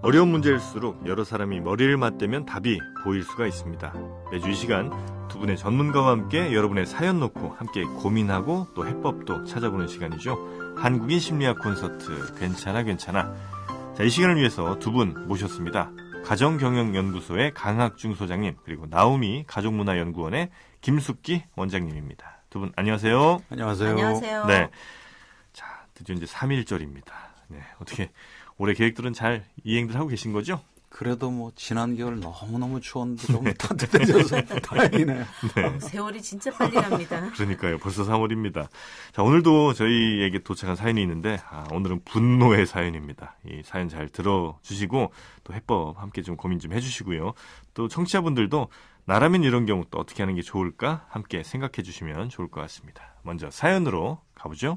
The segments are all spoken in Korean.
어려운 문제일수록 여러 사람이 머리를 맞대면 답이 보일 수가 있습니다. 매주 이 시간 두 분의 전문가와 함께 여러분의 사연 놓고 함께 고민하고 또 해법도 찾아보는 시간이죠. 한국인 심리학 콘서트 괜찮아 괜찮아. 자, 이 시간을 위해서 두 분 모셨습니다. 가정경영연구소의 강학중 소장님, 그리고 나우미 가족문화연구원의 김숙기 원장님입니다. 두 분 안녕하세요. 안녕하세요. 안녕하세요. 네. 자, 드디어 이제 3.1절입니다. 네, 어떻게 올해 계획들은 잘 이행들 하고 계신 거죠? 그래도 뭐 지난 겨울 너무너무 추웠는데 좀 따뜻해져서 다행이네요. 네. 세월이 진짜 빨리 갑니다. 그러니까요. 벌써 3월입니다. 자, 오늘도 저희에게 도착한 사연이 있는데 오늘은 분노의 사연입니다. 이 사연 잘 들어주시고 또 해법 함께 좀 고민 좀 해주시고요. 또 청취자분들도 나라면 이런 경우 또 어떻게 하는 게 좋을까 함께 생각해 주시면 좋을 것 같습니다. 먼저 사연으로 가보죠.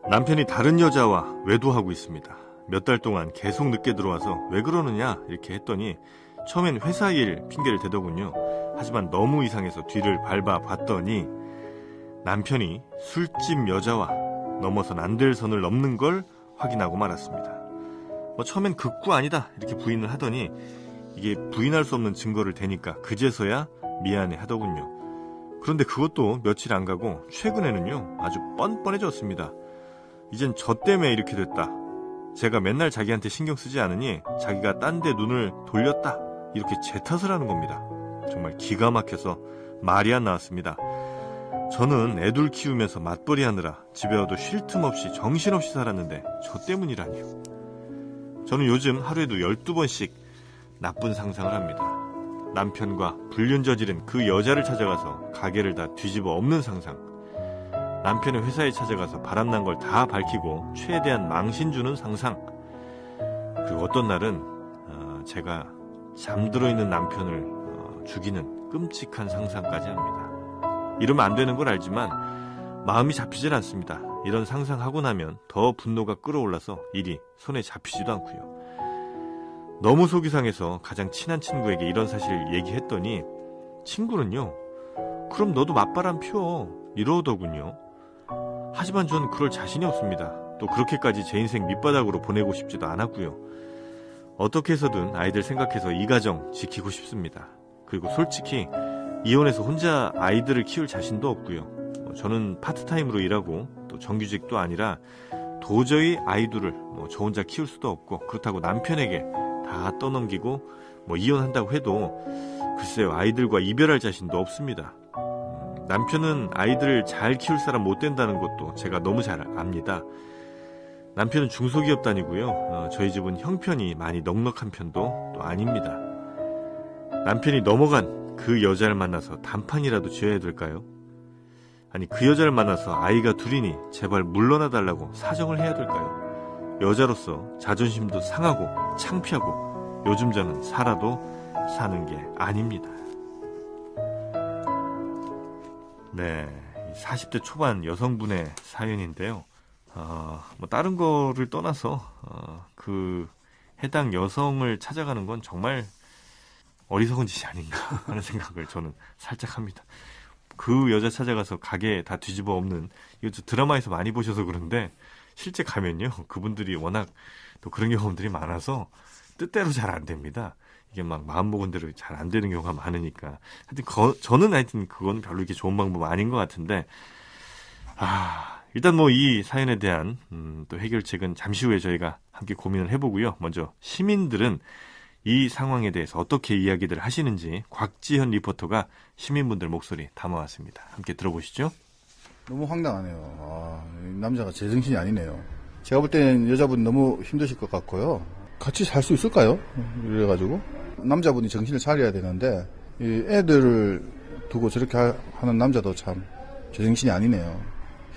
남편이 다른 여자와 외도하고 있습니다. 몇 달 동안 계속 늦게 들어와서 왜 그러느냐 이렇게 했더니 처음엔 회사 일 핑계를 대더군요. 하지만 너무 이상해서 뒤를 밟아봤더니 남편이 술집 여자와 넘어선 안 될 선을 넘는 걸 확인하고 말았습니다. 처음엔 극구 아니다 이렇게 부인을 하더니 이게 부인할 수 없는 증거를 대니까 그제서야 미안해 하더군요. 그런데 그것도 며칠 안 가고 최근에는요 아주 뻔뻔해졌습니다. 이젠 저 때문에 이렇게 됐다. 제가 맨날 자기한테 신경 쓰지 않으니 자기가 딴 데 눈을 돌렸다. 이렇게 제 탓을 하는 겁니다. 정말 기가 막혀서 말이 안 나왔습니다. 저는 애들 키우면서 맞벌이 하느라 집에 와도 쉴 틈 없이 정신없이 살았는데 저 때문이라니요. 저는 요즘 하루에도 12번씩 나쁜 상상을 합니다. 남편과 불륜 저지른 그 여자를 찾아가서 가게를 다 뒤집어 엎는 상상. 남편의 회사에 찾아가서 바람난 걸 다 밝히고 최대한 망신 주는 상상. 그리고 어떤 날은 제가 잠들어 있는 남편을 죽이는 끔찍한 상상까지 합니다. 이러면 안 되는 걸 알지만 마음이 잡히질 않습니다. 이런 상상하고 나면 더 분노가 끌어올라서 일이 손에 잡히지도 않고요. 너무 속이 상해서 가장 친한 친구에게 이런 사실을 얘기했더니 친구는요, 그럼 너도 맞바람 펴 이러더군요. 하지만 전 그럴 자신이 없습니다. 또 그렇게까지 제 인생 밑바닥으로 보내고 싶지도 않았고요. 어떻게 해서든 아이들 생각해서 이 가정 지키고 싶습니다. 그리고 솔직히 이혼해서 혼자 아이들을 키울 자신도 없고요. 저는 파트타임으로 일하고 또 정규직도 아니라 도저히 아이들을 저 혼자 키울 수도 없고, 그렇다고 남편에게 다 떠넘기고 이혼한다고 해도 글쎄요, 아이들과 이별할 자신도 없습니다. 남편은 아이들을 잘 키울 사람 못 된다는 것도 제가 너무 잘 압니다. 남편은 중소기업 다니고요. 저희 집은 형편이 많이 넉넉한 편도 또 아닙니다. 남편이 넘어간 그 여자를 만나서 단판이라도 지어야 될까요? 아니, 그 여자를 만나서 아이가 둘이니 제발 물러나달라고 사정을 해야 될까요? 여자로서 자존심도 상하고 창피하고 요즘 저는 살아도 사는 게 아닙니다. 네, 40대 초반 여성분의 사연인데요. 다른 거를 떠나서 그 해당 여성을 찾아가는 건 정말 어리석은 짓이 아닌가 하는 생각을 저는 살짝 합니다. 그 여자 찾아가서 가게 다 뒤집어 엎는, 이거 드라마에서 많이 보셔서 그런데 실제 가면요, 그분들이 워낙 또 그런 경험들이 많아서 뜻대로 잘 안 됩니다. 이게 막 마음 먹은 대로 잘 안 되는 경우가 많으니까. 저는 하여튼 그건 별로 이렇게 좋은 방법 아닌 것 같은데, 일단 이 사연에 대한 또 해결책은 잠시 후에 저희가 함께 고민을 해보고요. 먼저 시민들은 이 상황에 대해서 어떻게 이야기들 하시는지 곽지현 리포터가 시민분들 목소리 담아왔습니다. 함께 들어보시죠. 너무 황당하네요. 남자가 제정신이 아니네요. 제가 볼 때는 여자분 너무 힘드실 것 같고요. 같이 살 수 있을까요? 이래가지고 남자분이 정신을 차려야 되는데 이 애들을 두고 저렇게 하는 남자도 참 제정신이 아니네요.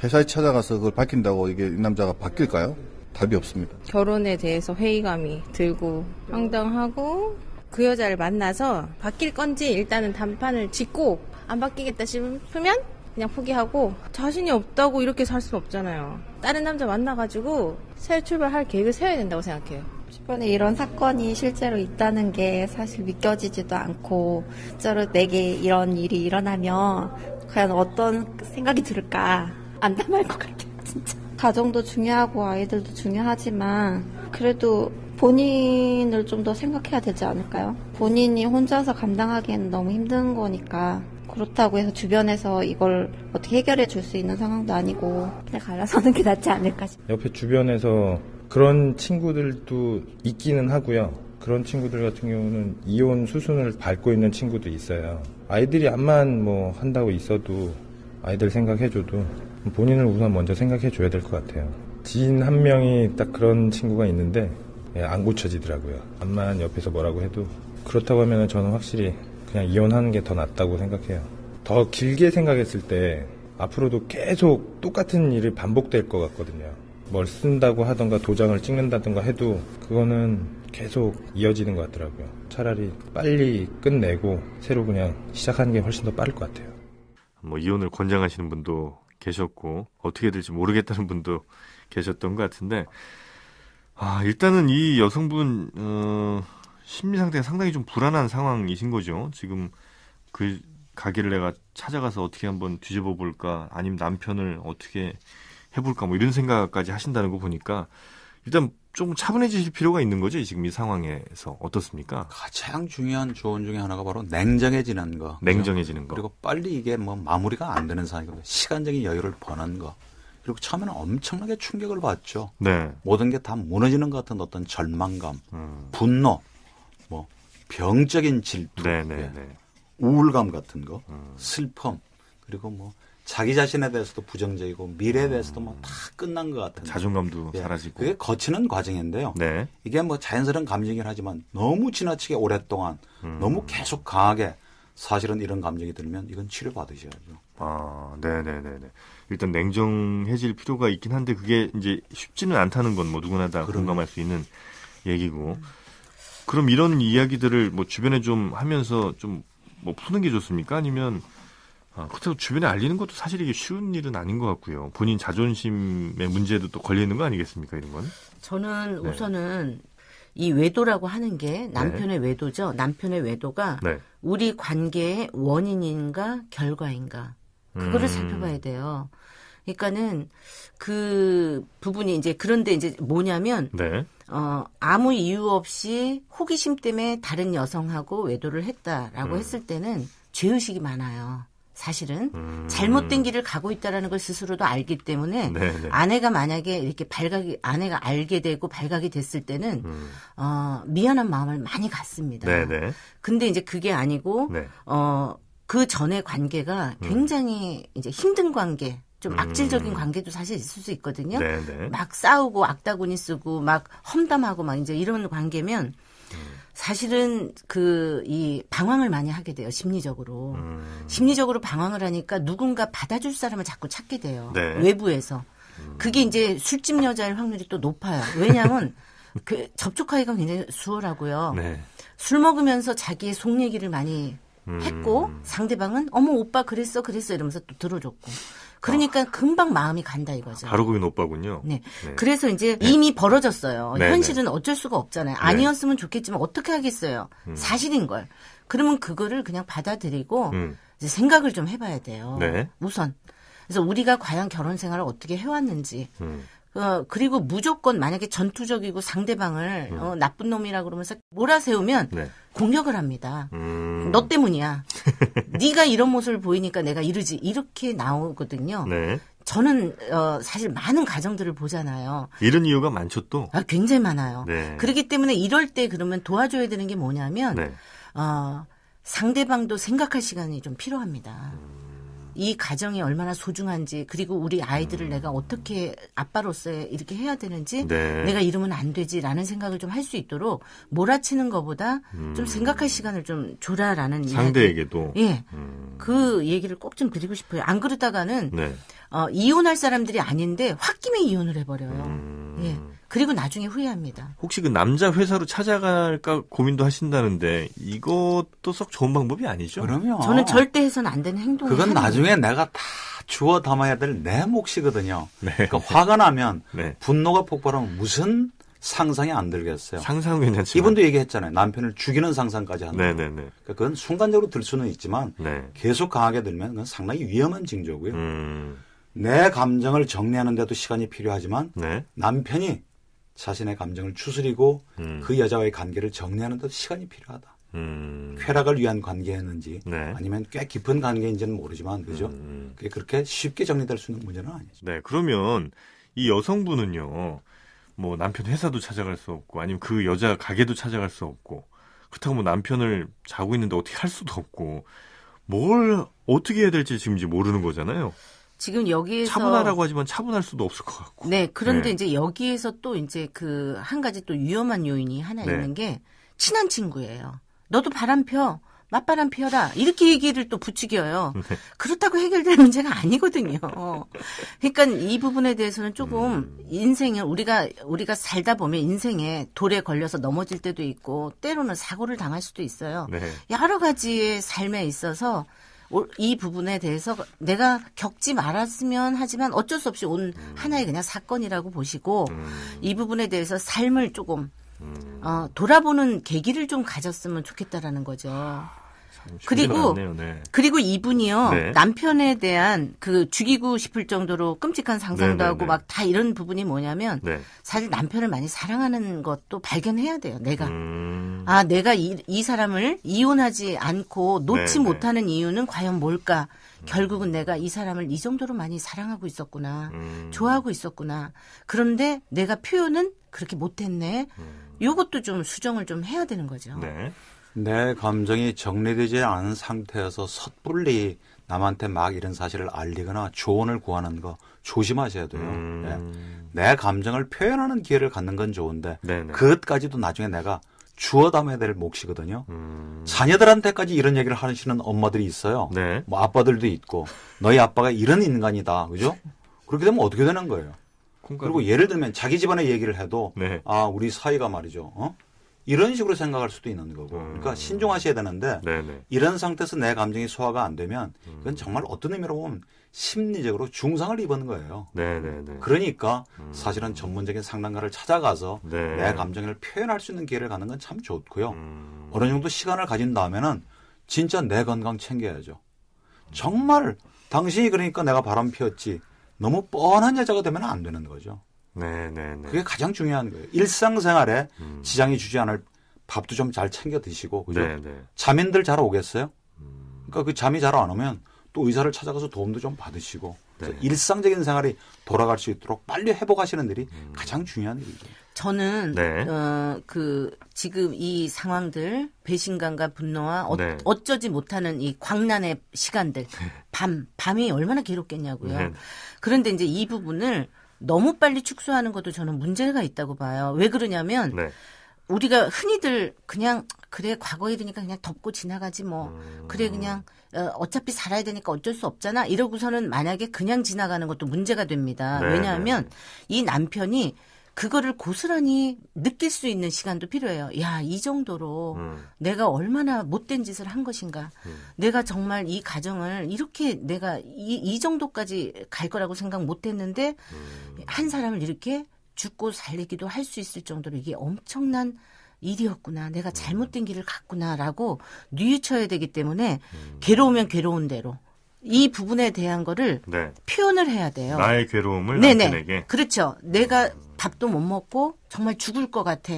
회사에 찾아가서 그걸 밝힌다고 이게 이 남자가 바뀔까요? 답이 없습니다. 결혼에 대해서 회의감이 들고 황당하고, 그 여자를 만나서 바뀔 건지 일단은 단판을 짓고 안 바뀌겠다 싶으면 그냥 포기하고, 자신이 없다고 이렇게 살 수는 없잖아요. 다른 남자 만나가지고 새 출발할 계획을 세워야 된다고 생각해요. 주변에 이런 사건이 실제로 있다는 게 사실 믿겨지지도 않고, 실제로 내게 이런 일이 일어나면 과연 어떤 생각이 들을까 안담할 것 같아요, 진짜. 가정도 중요하고 아이들도 중요하지만 그래도 본인을 좀 더 생각해야 되지 않을까요? 본인이 혼자서 감당하기에는 너무 힘든 거니까. 그렇다고 해서 주변에서 이걸 어떻게 해결해 줄 수 있는 상황도 아니고 그냥 갈라서는 게 낫지 않을까 싶어요. 옆에 주변에서 그런 친구들도 있기는 하고요. 그런 친구들 같은 경우는 이혼 수순을 밟고 있는 친구도 있어요. 아이들이 암만 뭐 한다고 있어도 아이들 생각해줘도 본인을 우선 먼저 생각해줘야 될 것 같아요. 지인 한 명이 딱 그런 친구가 있는데 안 고쳐지더라고요. 암만 옆에서 뭐라고 해도. 그렇다고 하면 저는 확실히 그냥 이혼하는 게 더 낫다고 생각해요. 더 길게 생각했을 때 앞으로도 계속 똑같은 일이 반복될 것 같거든요. 뭘 쓴다고 하던가 도장을 찍는다던가 해도 그거는 계속 이어지는 것 같더라고요. 차라리 빨리 끝내고 새로 그냥 시작하는 게 훨씬 더 빠를 것 같아요. 뭐 이혼을 권장하시는 분도 계셨고 어떻게 될지 모르겠다는 분도 계셨던 것 같은데 일단은 이 여성분 심리 상태가 상당히 좀 불안한 상황이신 거죠. 지금 그 가게를 내가 찾아가서 어떻게 한번 뒤집어 볼까, 아니면 남편을 어떻게 해볼까, 뭐 이런 생각까지 하신다는 거 보니까 일단 좀 차분해지실 필요가 있는 거죠. 지금 이 상황에서 어떻습니까? 가장 중요한 조언 중에 하나가 바로 냉정해지는 거. 냉정해지는 거. 그리고 빨리 이게 뭐 마무리가 안 되는 상황이거든요. 시간적인 여유를 버는 거. 그리고 처음에는 엄청나게 충격을 받죠. 네. 모든 게 다 무너지는 것 같은 어떤 절망감, 분노, 뭐 병적인 질투, 네. 우울감 같은 거, 슬픔, 그리고 뭐 자기 자신에 대해서도 부정적이고 미래에 대해서도 뭐 다 끝난 것 같은 자존감도 사라지고. 그게 거치는 과정인데요. 네. 이게 뭐 자연스러운 감정이긴 하지만 너무 지나치게 오랫동안 너무 계속 강하게 사실은 이런 감정이 들면 이건 치료받으셔야죠. 네네네네. 일단 냉정해질 필요가 있긴 한데 그게 이제 쉽지는 않다는 건 뭐 누구나 다 공감할 수 있는 얘기고. 그럼 이런 이야기들을 뭐 주변에 좀 하면서 좀 뭐 푸는 게 좋습니까? 아니면 그렇다고 주변에 알리는 것도 사실 이게 쉬운 일은 아닌 것 같고요. 본인 자존심의 문제도 또 걸려 있는 거 아니겠습니까? 이런 건? 저는 우선은 이 외도라고 하는 게 남편의 외도죠. 남편의 외도가 우리 관계의 원인인가 결과인가 그거를 살펴봐야 돼요. 그러니까는 그 부분이 이제 그런데 이제 뭐냐면 아무 이유 없이 호기심 때문에 다른 여성하고 외도를 했다라고 했을 때는 죄의식이 많아요. 사실은 잘못된 길을 가고 있다라는 걸 스스로도 알기 때문에 아내가 만약에 이렇게 아내가 알게 되고 발각이 됐을 때는 미안한 마음을 많이 갖습니다. 근데 이제 그게 아니고 그 전의 관계가 굉장히 이제 힘든 관계, 좀 악질적인 관계도 사실 있을 수 있거든요. 막 싸우고 악다구니 쓰고 막 험담하고 막 이제 이런 관계면 사실은 이 방황을 많이 하게 돼요. 심리적으로. 심리적으로 방황을 하니까 누군가 받아줄 사람을 자꾸 찾게 돼요. 외부에서. 그게 이제 술집 여자일 확률이 또 높아요. 왜냐하면 그 접촉하기가 굉장히 수월하고요. 술 먹으면서 자기의 속 얘기를 많이 했고 상대방은 어머 오빠 그랬어 이러면서 또 들어줬고. 그러니까 금방 마음이 간다 이거죠. 바로 그게 오빠군요. 그래서 이제 이미 벌어졌어요. 현실은 어쩔 수가 없잖아요. 아니었으면 좋겠지만 어떻게 하겠어요. 사실인 걸. 그러면 그거를 그냥 받아들이고 이제 생각을 좀 해봐야 돼요. 우선. 그래서 우리가 과연 결혼 생활을 어떻게 해왔는지. 그리고 무조건 만약에 전투적이고 상대방을 나쁜 놈이라 그러면서 몰아세우면 공격을 합니다. 너 때문이야. 네가 이런 모습을 보이니까 내가 이러지. 이렇게 나오거든요. 저는 사실 많은 가정들을 보잖아요. 이런 이유가 많죠 또. 굉장히 많아요. 그렇기 때문에 이럴 때 그러면 도와줘야 되는 게 뭐냐면 상대방도 생각할 시간이 좀 필요합니다. 이 가정이 얼마나 소중한지 그리고 우리 아이들을 내가 어떻게 아빠로서 이렇게 해야 되는지 내가 이러면 안 되지라는 생각을 좀 할 수 있도록 몰아치는 것보다 좀 생각할 시간을 좀 줘라라는 상대에게도. 그 얘기를 꼭 좀 드리고 싶어요. 안 그러다가는 이혼할 사람들이 아닌데 홧김에 이혼을 해버려요. 그리고 나중에 후회합니다. 혹시 그 남자 회사로 찾아갈까 고민도 하신다는데 이것도 썩 좋은 방법이 아니죠? 그럼요. 저는 절대 해서는 안 되는 행동을 그건 나중에 내가 다 주워 담아야 될 내 몫이거든요. 그러니까 화가 나면 분노가 폭발하면 무슨 상상이 안 들겠어요. 상상은 괜찮지만. 이분도 얘기했잖아요. 남편을 죽이는 상상까지 한다. 그러니까 그건 순간적으로 들 수는 있지만 계속 강하게 들면 그건 상당히 위험한 징조고요. 내 감정을 정리하는데도 시간이 필요하지만 네. 남편이 자신의 감정을 추스리고 그 여자와의 관계를 정리하는데도 시간이 필요하다. 쾌락을 위한 관계였는지 네. 아니면 꽤 깊은 관계인지는 모르지만 그죠? 그게 그렇게 쉽게 정리될 수 있는 문제는 아니죠. 네, 그러면 이 여성분은요, 뭐 남편 회사도 찾아갈 수 없고 아니면 그 여자 가게도 찾아갈 수 없고 그렇다고 뭐 남편을 자고 있는데 어떻게 할 수도 없고 뭘 어떻게 해야 될지 지금 이제 모르는 거잖아요. 지금 여기에서 차분하라고 하지만 차분할 수도 없을 것 같고. 네, 그런데 네. 이제 여기에서 또 이제 그 한 가지 또 위험한 요인이 하나 네. 있는 게 친한 친구예요. 너도 바람 펴. 맞바람 피워라. 이렇게 얘기를 또 부추겨요. 네. 그렇다고 해결될 문제가 아니거든요. 그러니까 이 부분에 대해서는 조금 인생을 우리가 살다 보면 인생에 돌에 걸려서 넘어질 때도 있고 때로는 사고를 당할 수도 있어요. 네. 여러 가지의 삶에 있어서 이 부분에 대해서 내가 겪지 말았으면 하지만 어쩔 수 없이 온 하나의 그냥 사건이라고 보시고 이 부분에 대해서 삶을 조금 돌아보는 계기를 좀 가졌으면 좋겠다라는 거죠. 그리고 네. 그리고 이분이요 네. 남편에 대한 그 죽이고 싶을 정도로 끔찍한 상상도 네, 네, 하고 네. 막 다 이런 부분이 뭐냐면 네. 사실 남편을 많이 사랑하는 것도 발견해야 돼요. 내가 내가 이 사람을 이혼하지 않고 놓지 네, 못하는 이유는 과연 뭘까? 결국은 내가 이 사람을 이 정도로 많이 사랑하고 있었구나, 좋아하고 있었구나. 그런데 내가 표현은 그렇게 못했네. 이것도 좀 수정을 좀 해야 되는 거죠. 네. 내 감정이 정리되지 않은 상태에서 섣불리 남한테 막 이런 사실을 알리거나 조언을 구하는 거 조심하셔야 돼요. 네. 내 감정을 표현하는 기회를 갖는 건 좋은데 네네. 그것까지도 나중에 내가 주워 담아야 될 몫이거든요. 자녀들한테까지 이런 얘기를 하시는 엄마들이 있어요. 네. 뭐 아빠들도 있고 너희 아빠가 이런 인간이다. 그죠? 그렇게 되면 어떻게 되는 거예요? 그리고 예를 들면 자기 집안의 얘기를 해도 네. 우리 사이가 말이죠. 이런 식으로 생각할 수도 있는 거고. 그러니까 신중하셔야 되는데 네네. 이런 상태에서 내 감정이 소화가 안 되면 그건 정말 어떤 의미로 보면 심리적으로 중상을 입은 거예요. 네네네. 그러니까 사실은 전문적인 상담가를 찾아가서 네. 내 감정을 표현할 수 있는 기회를 갖는 건 참 좋고요. 어느 정도 시간을 가진 다음에는 진짜 내 건강 챙겨야죠. 정말 당신이 그러니까 내가 바람 피웠지 너무 뻔한 여자가 되면 안 되는 거죠. 네네네. 그게 가장 중요한 거예요. 일상생활에 지장이 주지 않을 밥도 좀 잘 챙겨 드시고, 그죠? 네네. 잠인들 잘 오겠어요? 그러니까 그 잠이 잘 안 오면 또 의사를 찾아가서 도움도 좀 받으시고, 그래서 일상적인 생활이 돌아갈 수 있도록 빨리 회복하시는 일이 가장 중요한 일이죠. 저는 네. 지금 이 상황들 배신감과 분노와 네. 어쩌지 못하는 이 광란의 시간들 밤이 얼마나 괴롭겠냐고요. 네. 그런데 이제 이 부분을 너무 빨리 축소하는 것도 저는 문제가 있다고 봐요. 왜 그러냐면 네. 우리가 흔히들 그냥 그래 과거 일이니까 그냥 덮고 지나가지 뭐 그래 그냥 어차피 살아야 되니까 어쩔 수 없잖아 이러고서는 만약에 그냥 지나가는 것도 문제가 됩니다. 네, 왜냐하면 이 남편이 그거를 고스란히 느낄 수 있는 시간도 필요해요. 야, 이 정도로 내가 얼마나 못된 짓을 한 것인가. 내가 정말 이 가정을 이렇게 내가 이 정도까지 갈 거라고 생각 못했는데 한 사람을 이렇게 죽고 살리기도 할 수 있을 정도로 이게 엄청난 일이었구나. 내가 잘못된 길을 갔구나라고 뉘우쳐야 되기 때문에 괴로우면 괴로운 대로 이 부분에 대한 거를 네. 표현을 해야 돼요. 나의 괴로움을 네네. 남편에게. 그렇죠. 내가 밥도 못 먹고 정말 죽을 것 같아.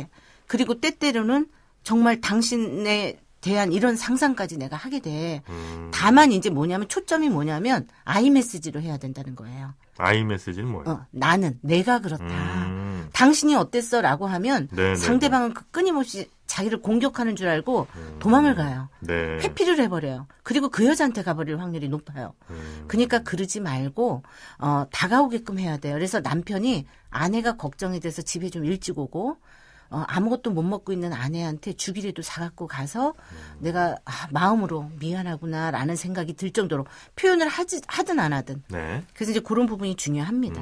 그리고 때때로는 정말 당신에 대한 이런 상상까지 내가 하게 돼. 다만 이제 뭐냐면 초점이 뭐냐면 아이 메시지로 해야 된다는 거예요. 아이 메시지는 뭐예요? 나는 내가 그렇다. 당신이 어땠어? 라고 하면 네네네. 상대방은 끊임없이 자기를 공격하는 줄 알고 도망을 가요. 네. 회피를 해버려요. 그리고 그 여자한테 가버릴 확률이 높아요. 그러니까 그러지 말고 다가오게끔 해야 돼요. 그래서 남편이 아내가 걱정이 돼서 집에 좀 일찍 오고 아무것도 못 먹고 있는 아내한테 죽이라도 사갖고 가서 내가 마음으로 미안하구나라는 생각이 들 정도로 표현을 하든 안 하든. 네. 그래서 이제 그런 부분이 중요합니다.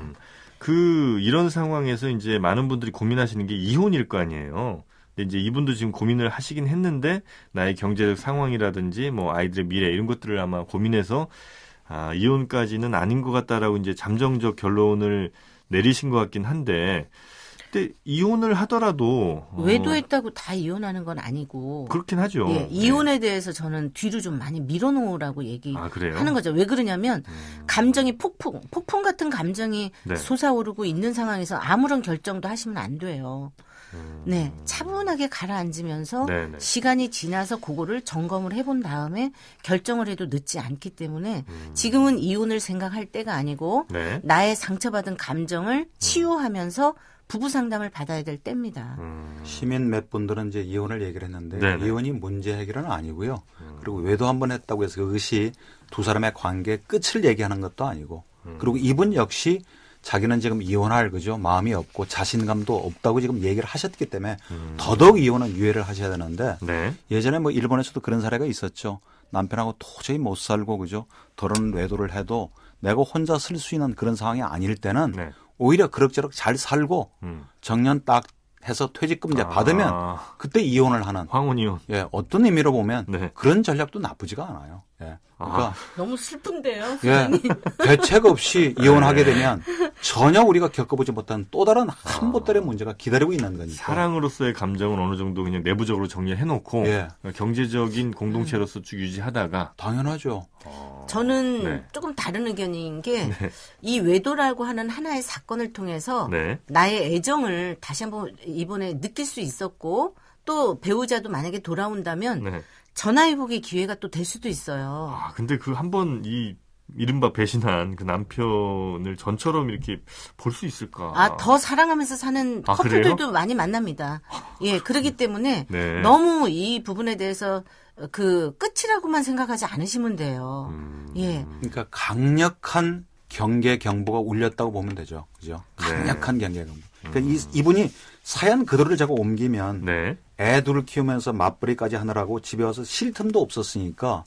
이런 상황에서 이제 많은 분들이 고민하시는 게 이혼일 거 아니에요. 근데 이제 이분도 지금 고민을 하시긴 했는데 나의 경제적 상황이라든지 뭐 아이들의 미래 이런 것들을 아마 고민해서 이혼까지는 아닌 것 같다라고 이제 잠정적 결론을 내리신 것 같긴 한데 근데 이혼을 하더라도 외도했다고 다 이혼하는 건 아니고 그렇긴 하죠. 예, 이혼에 대해서 저는 뒤로 좀 많이 밀어놓으라고 얘기하는 거죠. 왜 그러냐면 감정이 폭풍 같은 감정이 네. 솟아오르고 있는 상황에서 아무런 결정도 하시면 안 돼요. 네, 차분하게 가라앉으면서 네네. 시간이 지나서 그거를 점검을 해본 다음에 결정을 해도 늦지 않기 때문에 지금은 이혼을 생각할 때가 아니고 네. 나의 상처받은 감정을 치유하면서 부부 상담을 받아야 될 때입니다. 시민 몇 분들은 이제 이혼을 얘기를 했는데 네네. 이혼이 문제 해결은 아니고요. 그리고 외도 한 번 했다고 해서 그것이 두 사람의 관계의 끝을 얘기하는 것도 아니고 그리고 이분 역시 자기는 지금 이혼할 그죠 마음이 없고 자신감도 없다고 지금 얘기를 하셨기 때문에 더더욱 이혼은 유예를 하셔야 되는데 네. 예전에 뭐 일본에서도 그런 사례가 있었죠. 남편하고 도저히 못 살고 그죠 더러운 외도를 해도 내가 혼자 쓸 수 있는 그런 상황이 아닐 때는 네. 오히려 그럭저럭 잘 살고 정년 딱 해서 퇴직금 이제 받으면 그때 이혼을 하는 황혼 이혼. 예 어떤 의미로 보면 네. 그런 전략도 나쁘지가 않아요. 예. 그러니까 너무 슬픈데요. 예, 대책 없이 이혼하게 되면 전혀 우리가 겪어보지 못한 또 다른 한 보따리 문제가 기다리고 있는 거니까. 사랑으로서의 감정은 어느 정도 그냥 내부적으로 정리해놓고 예. 경제적인 공동체로서 쭉 유지하다가 당연하죠. 저는 네. 조금 다른 의견인 게 이 외도라고 하는 하나의 사건을 통해서 네. 나의 애정을 다시 한번 이번에 느낄 수 있었고 또 배우자도 만약에 돌아온다면 네. 전화위복의 기회가 또 될 수도 있어요. 아, 근데 그 한번 이 이른바 배신한 그 남편을 전처럼 이렇게 볼 수 있을까? 더 사랑하면서 사는 아, 커플들도 그래요? 많이 만납니다. 예, 그렇기 때문에 네. 너무 이 부분에 대해서 그 끝이라고만 생각하지 않으시면 돼요. 예. 그러니까 강력한 경계 경보가 울렸다고 보면 되죠. 그죠? 강력한 경계 경보. 그러니까 이분이 사연 그대로를 제가 옮기면 네. 애 둘을 키우면서 맞벌이까지 하느라고 집에 와서 쉴 틈도 없었으니까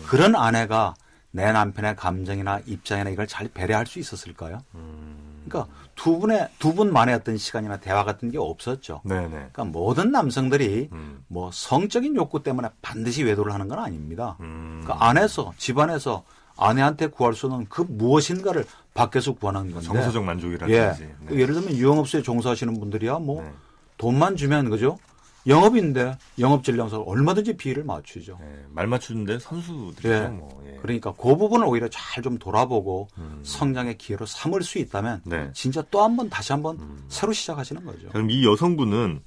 그런 아내가 내 남편의 감정이나 입장이나 이걸 잘 배려할 수 있었을까요? 그러니까 두 분만의 어떤 시간이나 대화 같은 게 없었죠. 네네. 그러니까 모든 남성들이 뭐 성적인 욕구 때문에 반드시 외도를 하는 건 아닙니다. 그러니까 안에서 집안에서 아내한테 구할 수 없는 그 무엇인가를 밖에서 구하는 건데. 정서적 만족이라든지. 예. 네. 예를 들면 유흥업소에 종사하시는 분들이야 뭐 네. 돈만 주면 그죠? 영업인데 영업질량서 얼마든지 비위를 맞추죠. 네, 말 맞추는데 선수들이죠. 예. 뭐. 예. 그러니까 그 부분을 오히려 잘 좀 돌아보고 성장의 기회로 삼을 수 있다면 네. 진짜 또 한 번 다시 한번 새로 시작하시는 거죠. 그럼 이 여성분은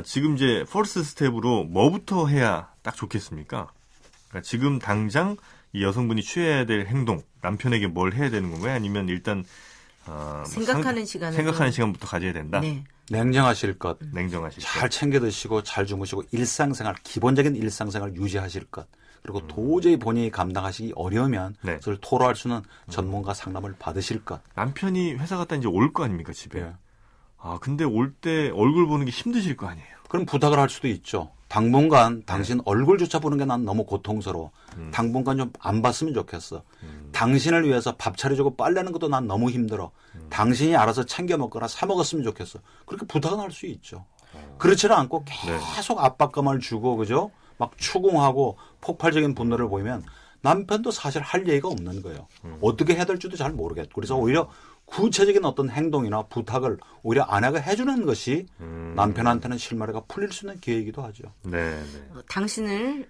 지금 이제 퍼스트 스텝으로 뭐부터 해야 딱 좋겠습니까? 그러니까 지금 당장 이 여성분이 취해야 될 행동, 남편에게 뭘 해야 되는 건가요? 아니면 일단 생각하는 시간을 생각하는 시간부터 가져야 된다. 네. 냉정하실 것, 냉정하실 잘 것. 챙겨 드시고 잘 주무시고 일상생활, 기본적인 일상생활 유지하실 것. 그리고 도저히 본인이 감당하시기 어려우면 네. 그걸 토로할 수 있는 전문가 상담을 받으실 것. 남편이 회사 갔다 이제 올 거 아닙니까, 집에. 예. 근데 올 때 얼굴 보는 게 힘드실 거 아니에요. 그럼 부탁을 할 수도 있죠. 당분간 당신 얼굴조차 보는 게 난 너무 고통스러워. 당분간 좀 안 봤으면 좋겠어. 당신을 위해서 밥 차려주고 빨래하는 것도 난 너무 힘들어. 당신이 알아서 챙겨 먹거나 사 먹었으면 좋겠어. 그렇게 부탁은 할 수 있죠. 그렇지는 않고 계속 압박감을 주고 그죠? 막 추궁하고 폭발적인 분노를 보이면 남편도 사실 할 얘기가 없는 거예요. 어떻게 해야 될지도 잘 모르겠고. 그래서 오히려 구체적인 어떤 행동이나 부탁을 오히려 아내가 해주는 것이 남편한테는 실마리가 풀릴 수 있는 기회이기도 하죠. 네. 당신을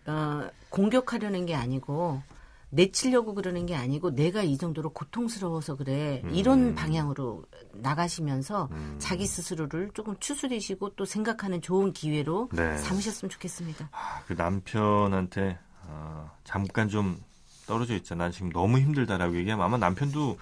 공격하려는 게 아니고 내치려고 그러는 게 아니고 내가 이 정도로 고통스러워서 그래. 이런 방향으로 나가시면서 자기 스스로를 조금 추스리시고 또 생각하는 좋은 기회로 네. 삼으셨으면 좋겠습니다. 그 남편한테 잠깐 좀 떨어져 있잖아. 난 지금 너무 힘들다라고 얘기하면 아마 남편도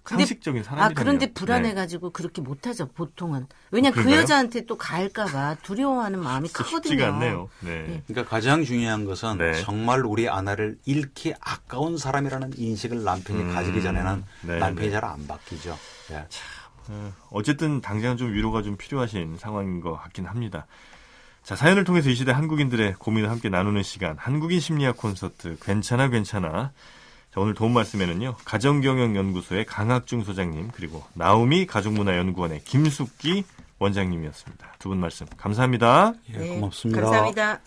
상식적인 사람이라면. 그런데 불안해가지고 그렇게 못하죠, 보통은. 왜냐, 그 여자한테 또 가할까봐 두려워하는 마음이 크거든요. 쉽지가 않네요. 네. 그러니까 가장 중요한 것은 네. 정말 우리 아내를 잃기 아까운 사람이라는 인식을 남편이 가지기 전에는 네, 남편이 네. 잘 안 바뀌죠. 예. 어쨌든 당장 좀 위로가 좀 필요하신 상황인 것 같긴 합니다. 자, 사연을 통해서 이 시대 한국인들의 고민을 함께 나누는 시간, 한국인 심리학 콘서트, 괜찮아. 자, 오늘 도움 말씀에는요, 가정경영연구소의 강학중 소장님, 그리고 나우미 가족문화연구원의 김숙기 원장님이었습니다. 두 분 말씀 감사합니다. 예, 고맙습니다. 감사합니다.